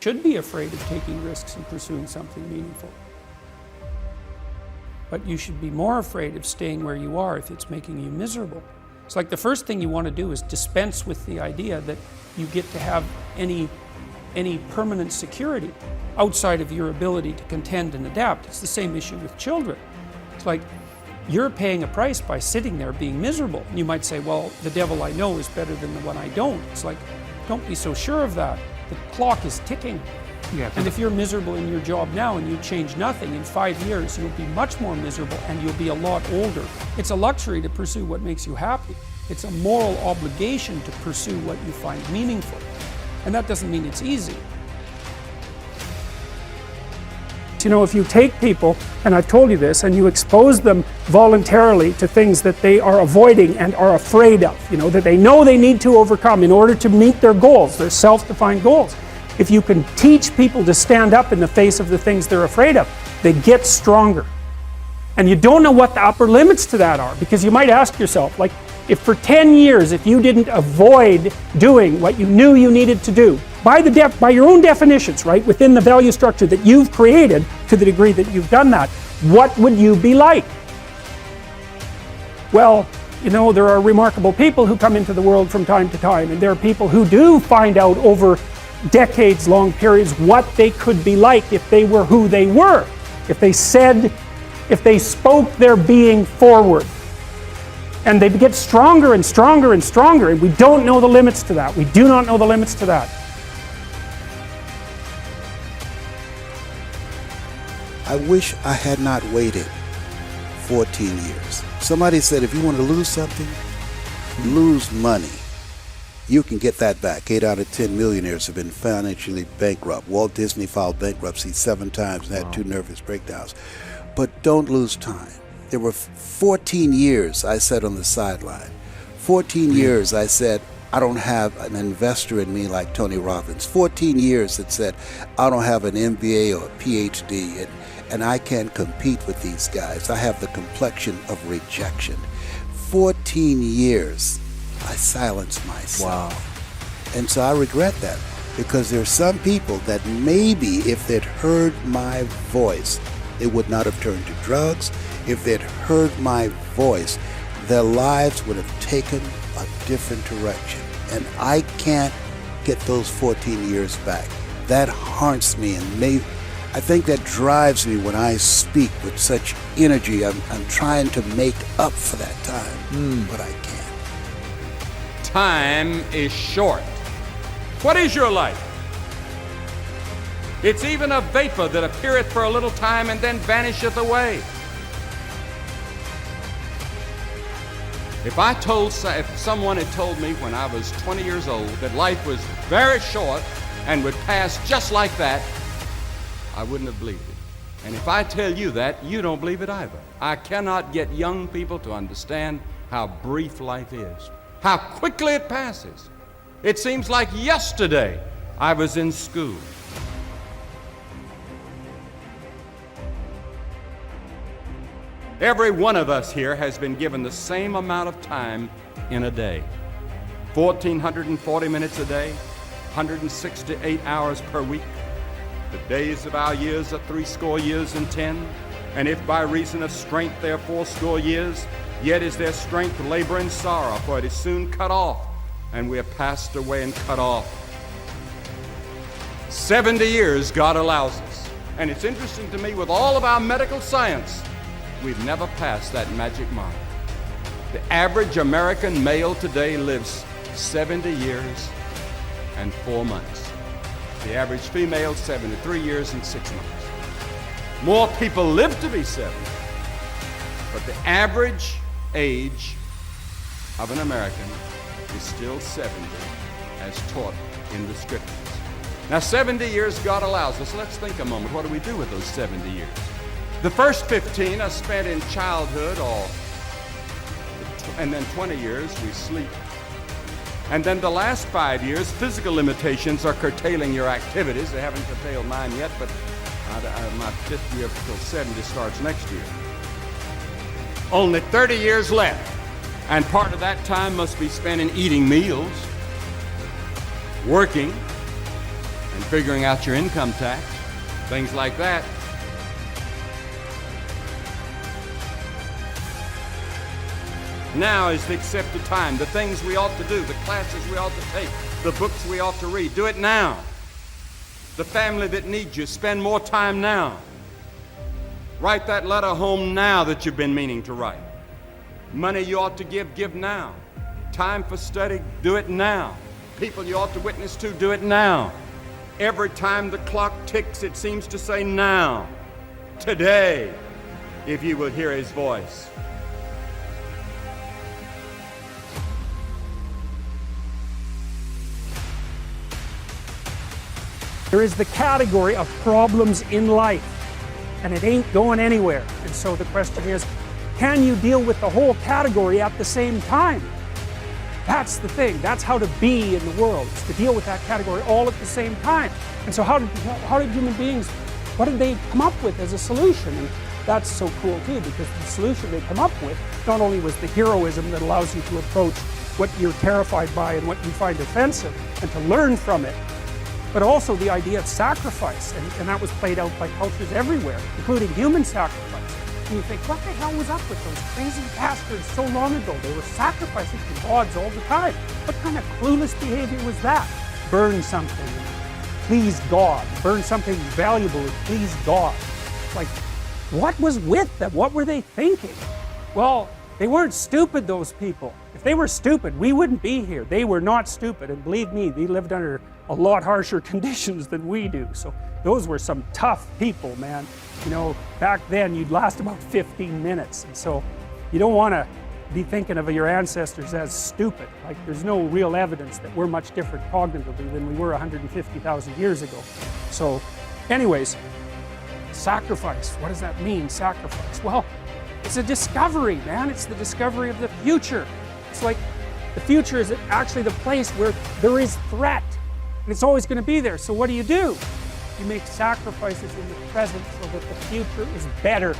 Should be afraid of taking risks and pursuing something meaningful. But you should be more afraid of staying where you are if it's making you miserable. It's like the first thing you want to do is dispense with the idea that you get to have any permanent security outside of your ability to contend and adapt. It's the same issue with children. It's like you're paying a price by sitting there being miserable. And you might say, well, the devil I know is better than the one I don't. It's like, don't be so sure of that. The clock is ticking. Yeah, and if you're miserable in your job now and you change nothing, in 5 years you'll be much more miserable and you'll be a lot older. It's a luxury to pursue what makes you happy. It's a moral obligation to pursue what you find meaningful. And that doesn't mean it's easy. You know, if you take people, and I've told you this, and you expose them voluntarily to things that they are avoiding and are afraid of, you know, that they know they need to overcome in order to meet their goals, their self-defined goals. If you can teach people to stand up in the face of the things they're afraid of, they get stronger. And you don't know what the upper limits to that are, because you might ask yourself, like, if for 10 years, if you didn't avoid doing what you knew you needed to do, by your own definitions, right, within the value structure that you've created, to the degree that you've done that, what would you be like? Well, you know, there are remarkable people who come into the world from time to time, and there are people who do find out over decades-long periods what they could be like if they were who they were, if they spoke their being forward. And they get stronger and stronger and stronger, and we don't know the limits to that. We do not know the limits to that. I wish I had not waited 14 years. Somebody said if you want to lose something, lose money. You can get that back. 8 out of 10 millionaires have been financially bankrupt. Walt Disney filed bankruptcy 7 times and had 2 nervous breakdowns. But don't lose time. There were 14 years I sat on the sideline. 14 years I said, I don't have an investor in me like Tony Robbins. 14 years that said, I don't have an MBA or a PhD, and I can't compete with these guys. I have the complexion of rejection. 14 years I silenced myself. Wow. And so I regret that, because there are some people that maybe if they'd heard my voice, they would not have turned to drugs. If they'd heard my voice, their lives would have taken a different direction. And I can't get those 14 years back. That haunts me, and I think that drives me when I speak with such energy. I'm trying to make up for that time, but I can't. Time is short. What is your life? It's even a vapor that appeareth for a little time and then vanisheth away. If someone had told me when I was 20 years old that life was very short and would pass just like that, I wouldn't have believed it. And if I tell you that, you don't believe it either. I cannot get young people to understand how brief life is, how quickly it passes. It seems like yesterday I was in school. Every one of us here has been given the same amount of time in a day. 1,440 minutes a day, 168 hours per week. The days of our years are 80 years and 10. And if by reason of strength they are 80 years, yet is their strength labor and sorrow, for it is soon cut off, and we are passed away and cut off. 70 years God allows us. And it's interesting to me, with all of our medical science, we've never passed that magic mark. The average American male today lives 70 years and 4 months. The average female, 73 years and 6 months. More people live to be 70, but the average age of an American is still 70, as taught in the scriptures. Now, 70 years God allows us. Let's think a moment. What do we do with those 70 years? The first 15 are spent in childhood, and then 20 years we sleep. And then the last 5 years, physical limitations are curtailing your activities. They haven't curtailed mine yet, but my 5th year till 70 starts next year. Only 30 years left, and part of that time must be spent in eating meals, working, and figuring out your income tax, things like that. Now is the accepted time. The things we ought to do, the classes we ought to take, the books we ought to read, do it now. The family that needs you, spend more time now. Write that letter home now that you've been meaning to write. Money you ought to give now. Time for study, do it now. People you ought to witness to, do it now. Every time the clock ticks, it seems to say now. Today, if you will hear his voice. There is the category of problems in life, and it ain't going anywhere. And so the question is, can you deal with the whole category at the same time? That's the thing. That's how to be in the world, is to deal with that category all at the same time. And so how did human beings, what did they come up with as a solution? And that's so cool too, because the solution they come up with not only was the heroism that allows you to approach what you're terrified by and what you find offensive and to learn from it, but also the idea of sacrifice, and that was played out by cultures everywhere, including human sacrifice. And you think, what the hell was up with those crazy bastards so long ago? They were sacrificing to gods all the time. What kind of clueless behavior was that? Burn something, please God. Burn something valuable and please God. Like, what was with them? What were they thinking? Well, they weren't stupid, those people. If they were stupid, we wouldn't be here. They were not stupid, and believe me, they lived under a lot harsher conditions than we do. So those were some tough people, man. You know, back then you'd last about 15 minutes. And so you don't want to be thinking of your ancestors as stupid. Like, there's no real evidence that we're much different cognitively than we were 150,000 years ago. So anyways, sacrifice. What does that mean, sacrifice? Well, it's a discovery, man. It's the discovery of the future. It's like the future is actually the place where there is threat. And it's always going to be there. So what do? You make sacrifices in the present so that the future is better.